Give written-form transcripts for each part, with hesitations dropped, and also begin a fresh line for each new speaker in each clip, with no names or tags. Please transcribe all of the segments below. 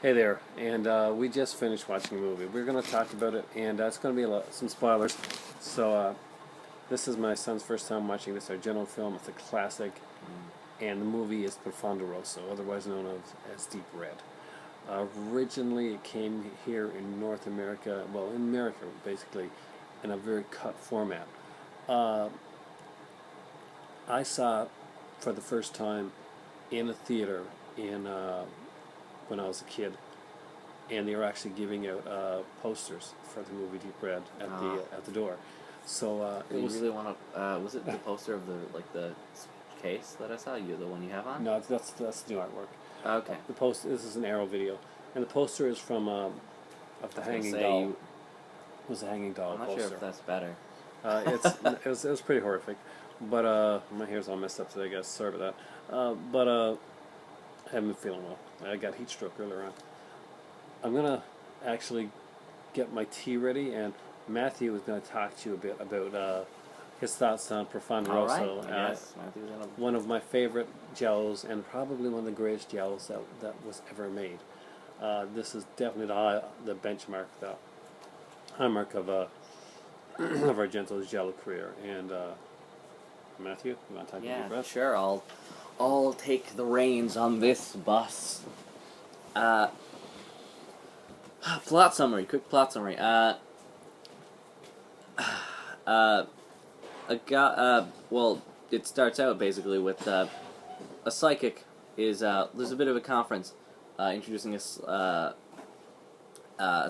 Hey there, and we just finished watching a movie. We're going to talk about it, and it's going to be some spoilers. So, this is my son's first time watching this Argento film. It's a classic, and the movie is Profondo Rosso, otherwise known as Deep Red. Originally, it came here in North America, well, in America, basically, in a very cut format. Uh, I saw it for the first time in a theater in when I was a kid, and they were actually giving out posters for the movie Deep Red at the door. So it
You
was
really want to? Was it the poster of the case that I saw? The one you have on?
no, that's new artwork.
Okay.
The post This is an Arrow video, and the poster is from of the Hanging Doll. It was a Hanging Doll
I'm not
poster.
sure if that's better.
It was pretty horrific, but my hair's all messed up today, guys. Sorry about that. But I haven't been feeling well. I got heat stroke earlier on. I'm gonna actually get my tea ready, and Matthew is gonna talk to you a bit about his thoughts on Profondo Rosso.
Yes, Matthew's gonna...
One of my favorite giallos, and probably one of the greatest giallos that was ever made. This is definitely the benchmark, the high mark of of Argento's giallo career. And Matthew, you want to talk about Deep Red?
Sure. I'll take the reins on this bus. Plot summary. Quick plot summary. Well, it starts out basically with a psychic there's a bit of a conference introducing a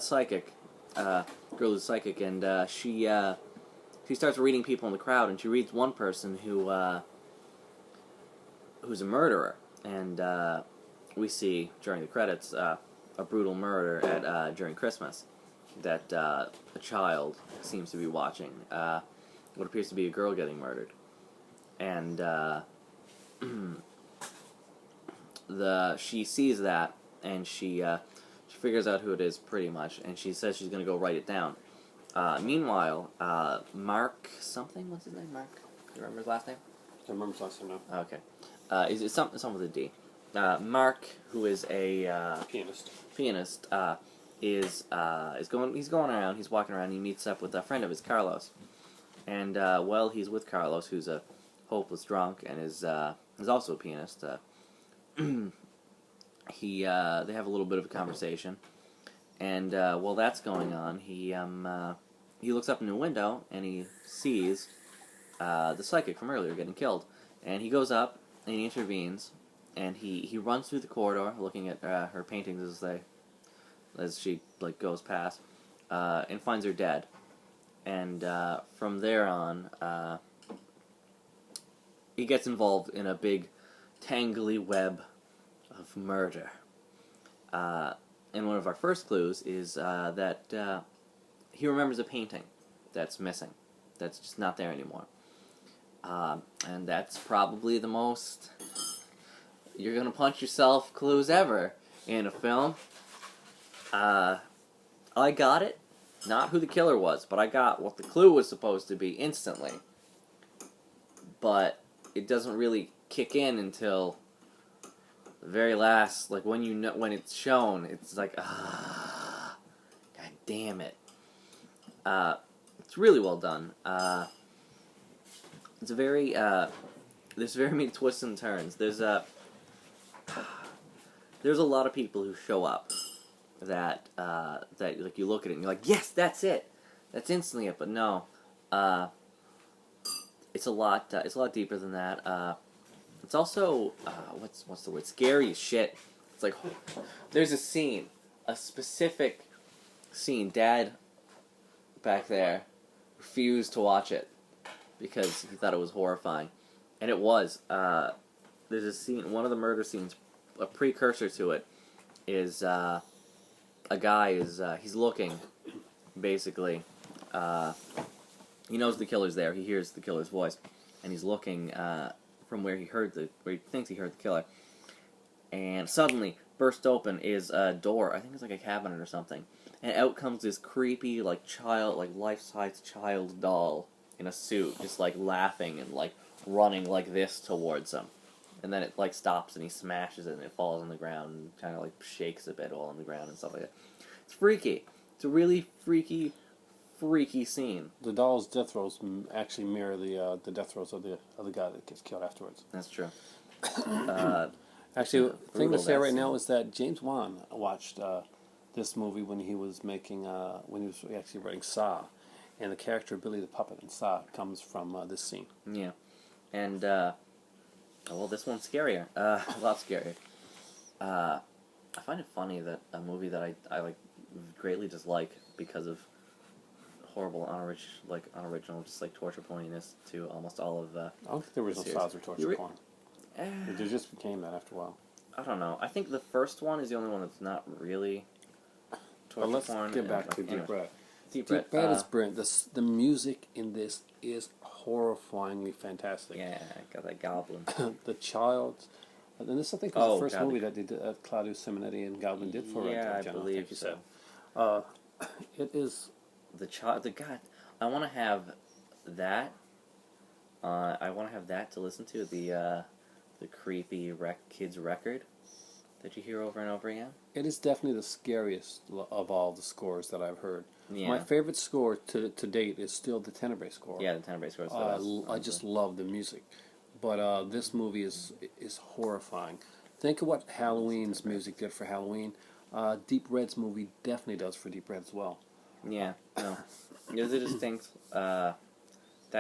psychic, girl who's psychic, and she starts reading people in the crowd, and she reads one person who's a murderer, and we see during the credits a brutal murder at during Christmas that a child seems to be watching. What appears to be a girl getting murdered, and she sees that, and she figures out who it is pretty much, and she says she's gonna go write it down. Meanwhile, Mark something. What's his name? Mark. Do you remember his last name?
I remember his last name now.
Okay. It's something with a D. Mark, who is a pianist, is going. He's going around. He's walking around. And he meets up with a friend of his, Carlos, and while he's with Carlos, who's a hopeless drunk and is also a pianist, they have a little bit of a conversation, and while that's going on, he looks up in the window and he sees the psychic from earlier getting killed, and he goes up and he intervenes, and he runs through the corridor looking at her paintings as she goes past, and finds her dead, and from there on he gets involved in a big tangly web of murder. And one of our first clues is that he remembers a painting that's missing, that's just not there anymore. And that's probably the most you're gonna punch yourself clues ever in a film. I got it, not who the killer was, but I got what the clue was supposed to be instantly. But it doesn't really kick in until the very last, when it's shown, it's like, god damn it. It's really well done. It's very, there's very many twists and turns. There's a lot of people who show up that you look at it and you're like, yes, that's it. That's instantly it, but no. It's a lot deeper than that. It's also, what's the word? Scary as shit. It's like, there's a specific scene. Dad, back there, refused to watch it because he thought it was horrifying, and it was. There's a scene, one of the murder scenes, a precursor to it, is a guy he's looking, basically. He knows the killer's there. He hears the killer's voice, and he's looking from where he thinks he heard the killer. And suddenly, burst open is a door. I think it's like a cabinet or something. And out comes this creepy, life-size child doll in a suit, just laughing and running like this towards him. and then it like stops and he smashes it and it falls on the ground and kind of like shakes a bit while on the ground and stuff like that. It's freaky. It's a really freaky scene.
The doll's death throes actually mirror the death throes of the guy that gets killed afterwards.
That's true.
Actually, the thing to
brutal,
say
that
right now
scene.
is that James Wan watched this movie when he was making when he was actually writing Saw, and the character Billy the Puppet in Saw comes from this scene.
Yeah, and well, this one's scarier. A lot scarier. I find it funny that a movie that I like greatly dislike because of horrible, unoriginal, just like torture porniness to almost all of.
I don't think the original
Serious.
Saws were torture porn.
Eh,
They just became that after a while.
I don't know. I think the first one is the only one that's not really torture
But let's
porn.
get back to
anyway,
Deep Red.
Deep
Deep
Red.
Red is brilliant. The music in this is horrifyingly fantastic.
Yeah, got that goblin.
The child, and this I think was
Oh,
the first
God,
movie that they did, Claudio Simonetti and Goblin did for
Yeah, I
General,
believe
think you
so.
said. It is.
The God, I want to have that. I want to have that to listen to the creepy kids record that you hear over and over again.
It is definitely the scariest of all the scores that I've heard.
Yeah.
My favorite score to date is still the Tenebrae score.
Yeah, the Tenebrae score.
I just love the music, but this movie is horrifying. Think of what Halloween's music did for Halloween. Deep Red's movie definitely does for Deep Red as well.
Yeah, no. There's a distinct that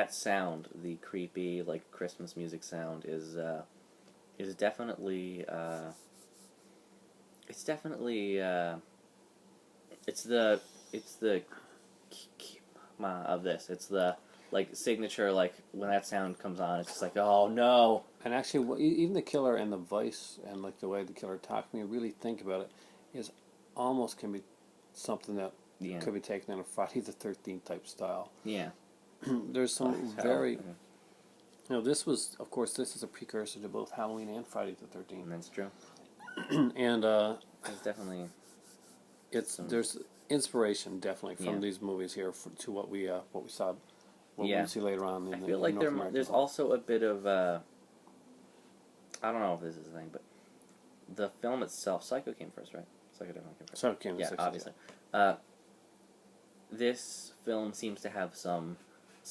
sound, the creepy like Christmas music sound is definitely it's definitely it's the of this. It's the like signature, like when that sound comes on, it's just like, oh no.
And actually, even the killer and the voice and like the way the killer talks, when you really think about it, is almost can be something that
Yeah.
could be taken in a Friday the 13th type style.
Yeah.
There's some
Oh,
very,
hell.
this was, of course, this is a precursor to both Halloween and Friday the 13th.
That's true.
And
It's definitely
there's inspiration definitely from
Yeah.
these movies here to what we saw, what
Yeah.
we see later on.
I
In
feel
the
like
North American
there's
film.
also a bit of I don't know if this is a thing, but the film itself, Psycho came first, right? Psycho definitely came first.
Psycho came in the
Yeah,
60s,
obviously. This film seems to have some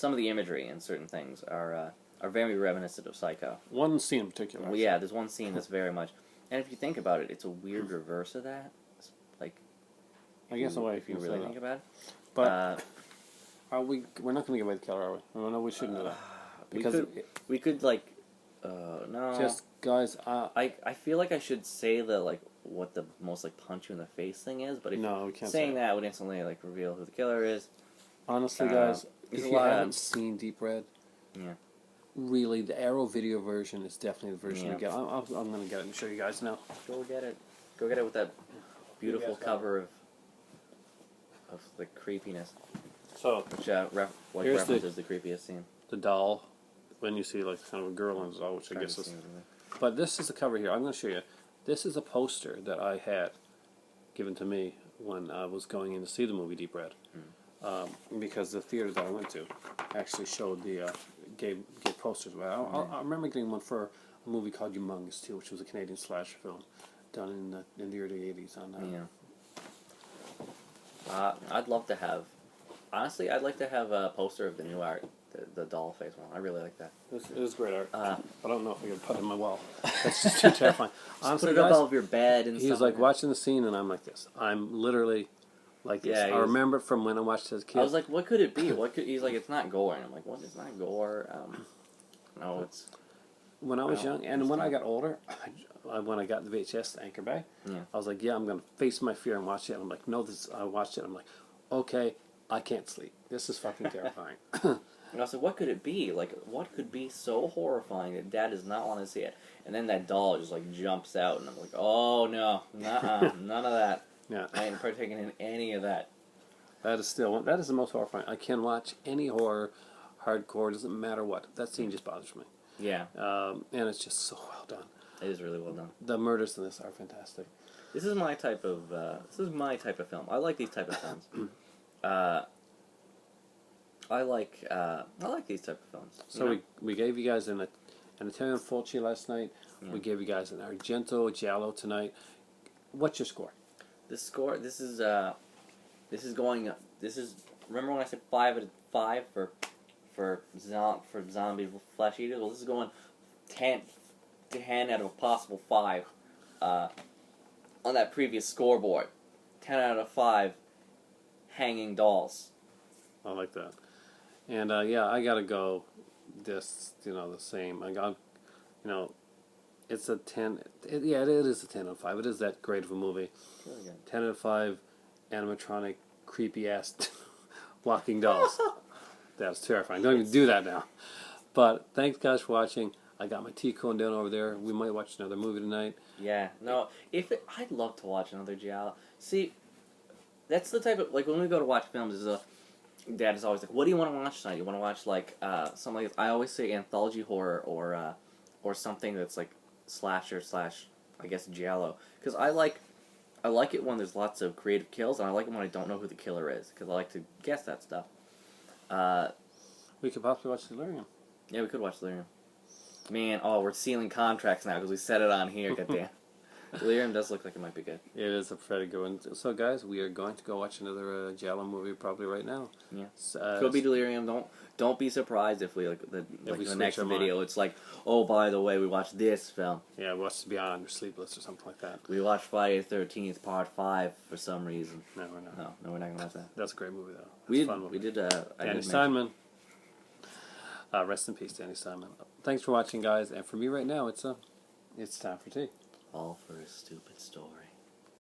of the imagery and certain things are very reminiscent of Psycho.
One scene in particular.
Well, yeah, there's one scene that's very much, and if you think about it, it's a weird reverse of that. It's like,
I guess the way
if you
can say
really
that.
think about it,
But we're not going to give away the killer, are we? No, we shouldn't do that. Because
we could like, no.
just guys,
I feel like I should say the like what the most like punch you in the face thing is, but if
no, we can't
saying
say
that would instantly like reveal who the killer is.
Honestly, guys,
there's
if
a
you
lot of-
haven't seen Deep Red,
Yeah.
really, the Arrow video version is definitely the version
Yeah.
to get. I'm going to get it and show you guys now.
Go get it. Go get it with that beautiful
Yes,
cover of the creepiness,
So,
which
Here's
references the creepiest scene.
the doll, when you see like kind of a girl in the doll, which I guess is. But this is the cover here. I'm going to show you. This is a poster that I had given to me when I was going in to see the movie Deep Red. Because the theater that I went to actually showed gave posters. Well, I remember getting one for a movie called Humongous too, which was a Canadian slasher film done in the early '80s.
I'd love to have. Honestly, I'd like to have a poster of the new art, the doll face one. I really like that.
It was great art.
Uh,
I don't know if I can put it in my wall. That's just too terrifying. Honestly,
Put it
guys,
above your bed and
he's
stuff
like
that.
watching the scene, and I'm like this. I'm literally like this.
Yeah,
I
he was-
remember it from when I watched it as a kid.
I was like, what could it be? He's like, it's not gore. And I'm like, what is not gore? No, it's...
when I was
Wow.
young, and when I got older, when I got the VHS Anchor Bay,
Yeah.
I was like, yeah, I'm going to face my fear and watch it. I'm like, no, I watched it. I'm like, okay, I can't sleep. This is fucking terrifying.
And I was like, what could it be? Like, what could be so horrifying that Dad does not want to see it? And then that doll just, like, jumps out, and I'm like, oh, no, nuh-uh, none of that.
Yeah,
I ain't partaking in any of that.
that is the most horrifying. I can watch any horror, hardcore, doesn't matter what. That scene just bothers me.
Yeah,
And it's just so well done.
it is really well done.
The murders in this are fantastic.
This is my type of film. I like these type of films. I like these type of films.
So we gave you guys an and Antonio Fulci last night.
Yeah.
We gave you guys an Argento Giallo tonight. What's your score?
This score. This is going. This is. Remember when I said 5 out of 5 for zombie flesh eaters? Well, this is going 10 out of a possible 5 on that previous scoreboard. 10 out of 5 hanging dolls.
I like that. And yeah, I gotta go. This, the same. I got, it's a 10. Yeah, it is a 10 out of 5. It is that great of a movie.
Really good.
10 out of 5 animatronic, creepy ass walking dolls. That's terrifying. Don't even do that now. But thanks, guys, for watching. I got my tea cone down over there. We might watch another movie tonight.
Yeah, no. I'd love to watch another Giallo. See, that's the type of when we go to watch films. Dad is always like, "What do you want to watch tonight? You want to watch something like I always say anthology horror or something that's like slasher / I guess Giallo, because I like it when there's lots of creative kills, and I like it when I don't know who the killer is, because I like to guess that stuff.
We could possibly watch Delirium.
Yeah, we could watch Delirium. Man, we're sealing contracts now because we set it on here. Goddamn. Delirium does look like it might be good.
It is a pretty good one. So, guys, we are going to go watch another Giallo movie probably right now.
Yeah, could be Delirium. Don't be surprised if we the next video.
On.
It's like, oh, by the way, we watched this film.
Yeah, we watched Beyond or Sleepless or something like that.
We watched Friday the 13th Part 5 for some reason.
No, we're not.
No, we're not gonna watch that.
That's a great movie though.
We
fun movie.
did.
Danny Steinman. Rest in peace, Danny Steinman. Thanks for watching, guys. And for me right now, it's time for tea.
All for a stupid story.